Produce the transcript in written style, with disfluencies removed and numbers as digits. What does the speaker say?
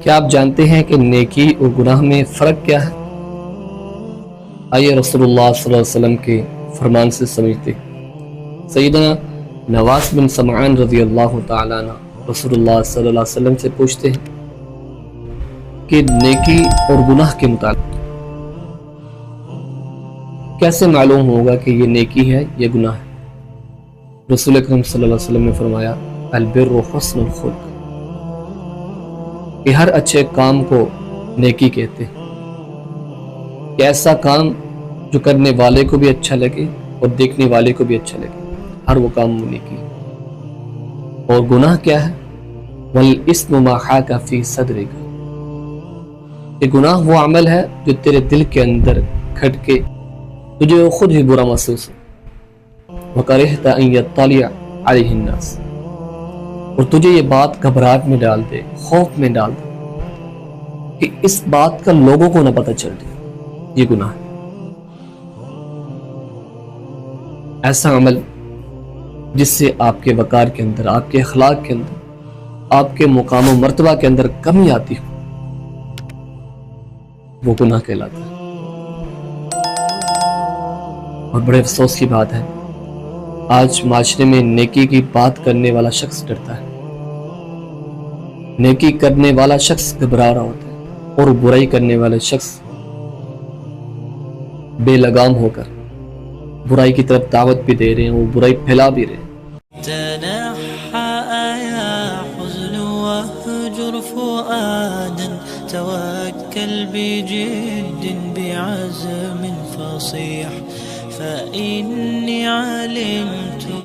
کیا آپ جانتے ہیں کہ نیکی اور گناہ میں فرق کیا ہے؟ آئیے رسول اللہ صلی اللہ علیہ وسلم کے فرمان سے سمجھتے ہیں۔ سیدنا نواس بن سمعان رضی اللہ تعالیٰ عنہ رسول اللہ صلی اللہ علیہ وسلم سے پوچھتے ہیں کہ نیکی اور گناہ کے متعلق کیسے معلوم ہوگا کہ یہ نیکی ہے یا گناہ ہے؟ رسول اکرم صلی اللہ علیہ وسلم نے فرمایا البر حسن الخلق، کہ ہر اچھے کام کو نیکی کہتے ہیں، کہ ایسا کام جو کرنے والے کو بھی اچھا لگے اور دیکھنے والے کو بھی اچھا لگے، ہر وہ کام نیکی۔ اور گناہ کیا ہے؟ والاسم ما حاک فی صدرک، کہ گناہ وہ عمل ہے جو تیرے دل کے اندر کھٹ کے تجھے خود ہی برا محسوس ہو، وکرہت ان یطلع علیہ الناس، اور تجھے یہ بات گھبراہٹ میں ڈال دے، خوف میں ڈال دے کہ اس بات کا لوگوں کو نہ پتہ چل جائے، یہ گناہ ہے۔ ایسا عمل جس سے آپ کے وقار کے اندر، آپ کے اخلاق کے اندر، آپ کے مقام و مرتبہ کے اندر کمی آتی ہو، وہ گناہ کہلاتا ہے۔ اور بڑے افسوس کی بات ہے، آج معاشرے میں نیکی کی بات کرنے والا شخص ڈرتا ہے، نیکی کرنے والا شخص گھبرا رہا ہوتا ہے، اور برائی کرنے والے شخص بے لگام ہو کر برائی کی طرف دعوت بھی دے رہے ہیں، وہ برائی پھیلا بھی رہے ہیں۔ تنحى يا حزن واهجر فؤادا توكل بجد بعزم فصيح فإني علمت